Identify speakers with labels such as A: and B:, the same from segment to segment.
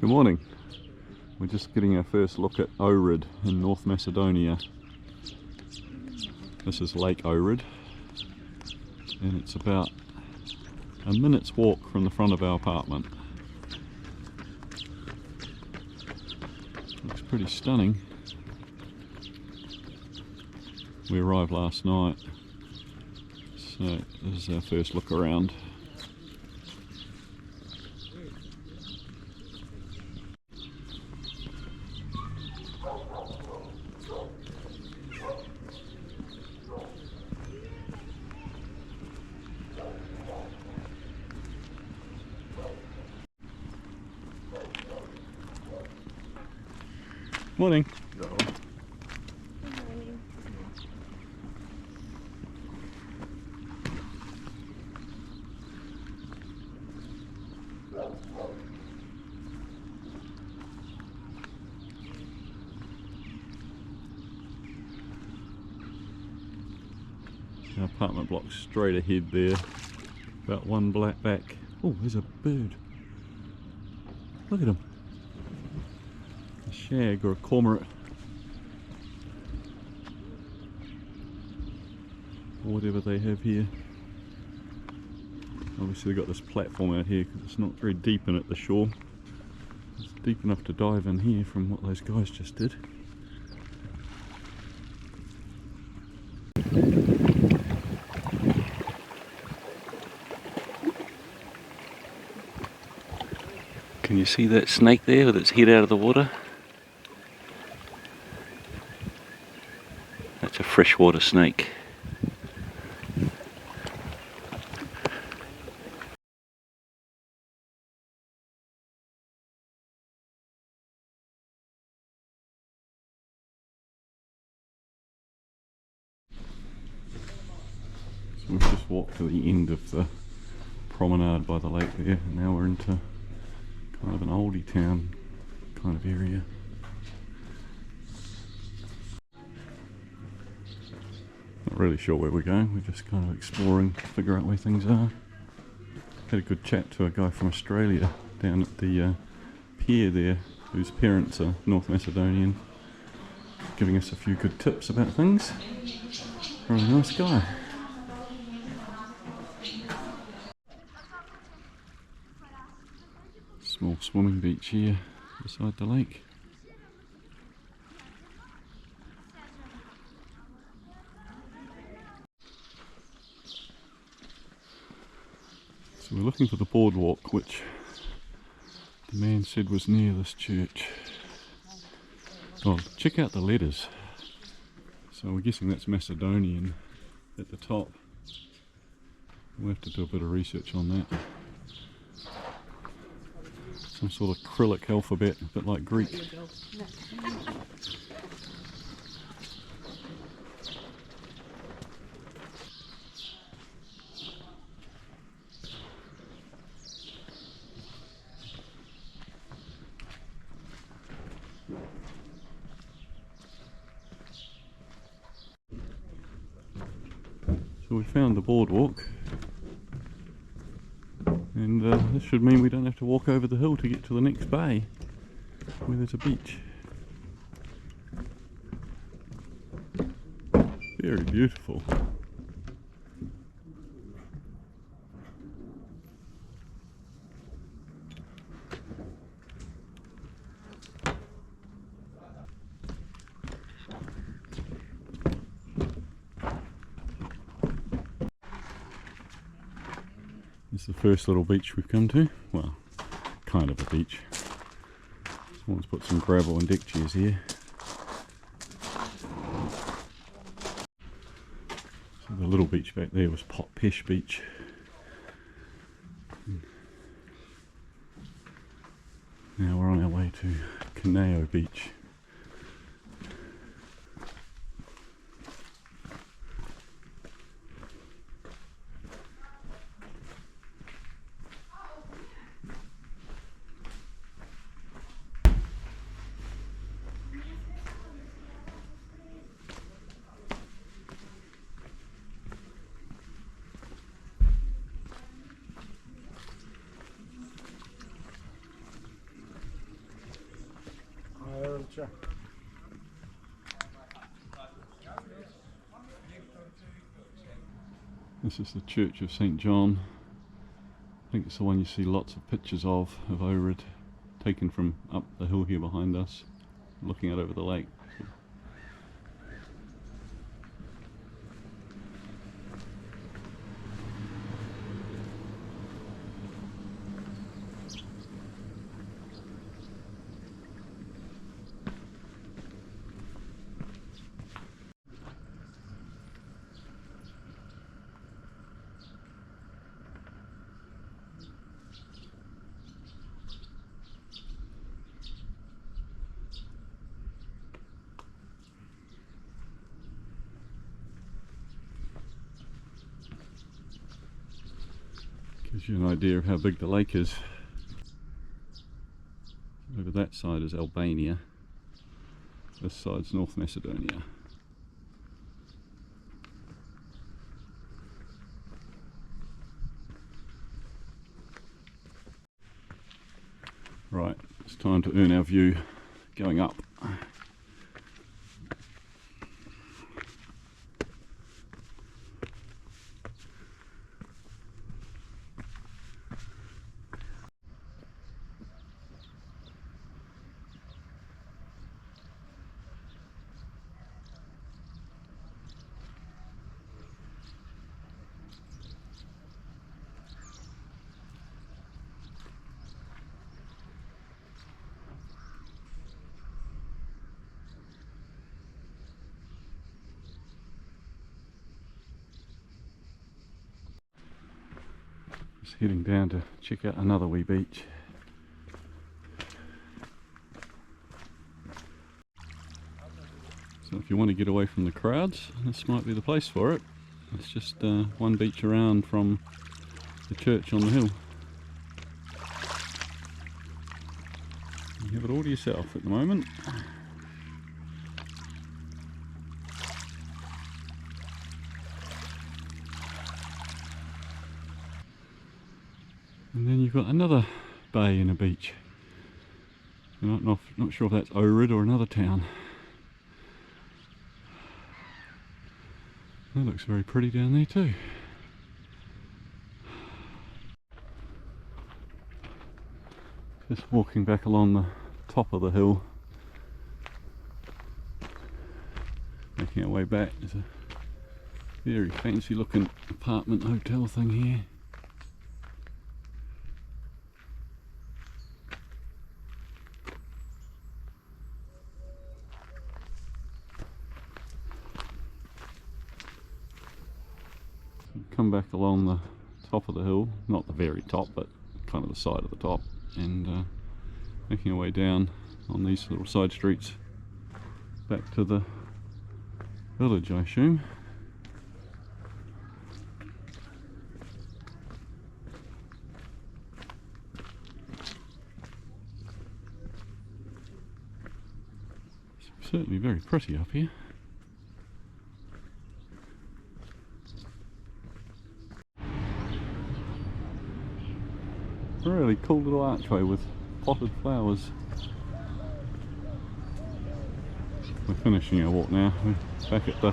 A: Good morning. We're just getting our first look at Ohrid in North Macedonia. This is Lake Ohrid, and it's about a minute's walk from the front of our apartment. Looks pretty stunning. We arrived last night, so this is our first look around. Morning.
B: Hello.
C: Good morning.
A: Our apartment block's straight ahead there, about one black back. Oh, there's a bird. Look at him. A shag or a cormorant, or whatever they have here. Obviously they've got this platform out here because it's not very deep in at the shore. It's deep enough to dive in here from what those guys just did. Can you see that snake there with its head out of the water? That's a freshwater snake. So we've just walked to the end of the promenade by the lake there, and now we're into kind of an oldie town kind of area. Not really sure where we're going, we're just kind of exploring, figure out where things are. Had a good chat to a guy from Australia down at the pier there, whose parents are North Macedonian, giving us a few good tips about things. Really nice guy. Small swimming beach here beside the lake. So we're looking for the boardwalk, which the man said was near this church. Oh, check out the letters. So we're guessing that's Macedonian at the top. We'll have to do a bit of research on that. Some sort of Cyrillic alphabet, a bit like Greek. So we found the boardwalk. And this should mean we don't have to walk over the hill to get to the next bay where there's a beach. Very beautiful. It's the first little beach we've come to. Well, kind of a beach. Someone's put some gravel and deck chairs here. So the little beach back there was Potpesh beach. Now we're on our way to Kaneo beach.
B: Sure.
A: This is the Church of St. John. I think it's the one you see lots of pictures of Ohrid, taken from up the hill here behind us, looking out over the lake. Gives you an idea of how big the lake is. Over that side is Albania. This side's North Macedonia. Right, it's time to earn our view going up. Just heading down to check out another wee beach. So if you want to get away from the crowds, this might be the place for it. It's just one beach around from the church on the hill. You have it all to yourself at the moment. And then you've got another bay and a beach. I'm not sure if that's Ohrid or another town. That looks very pretty down there too. Just walking back along the top of the hill. Making our way back. There's a very fancy looking apartment hotel thing here. Come back along the top of the hill, not the very top, but kind of the side of the top, and making our way down on these little side streets back to the village, I assume. It's certainly very pretty up here. Really cool little archway with potted flowers. We're finishing our walk now. We're back at the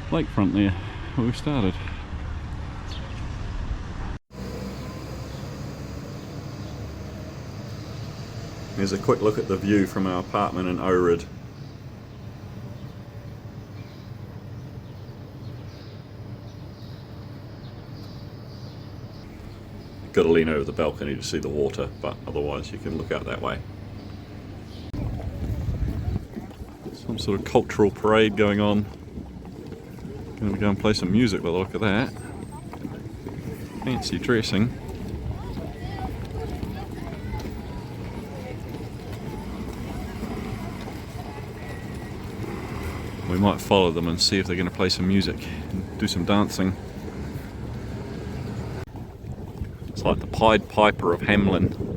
A: lakefront there where we started. Here's a quick look at the view from our apartment in Ohrid. Got to lean over the balcony to see the water, but otherwise you can look out that way. Some sort of cultural parade going on. Going to go and play some music by the look of that. Fancy dressing. We might follow them and see if they're going to play some music and do some dancing. It's like the Pied Piper of Hamelin.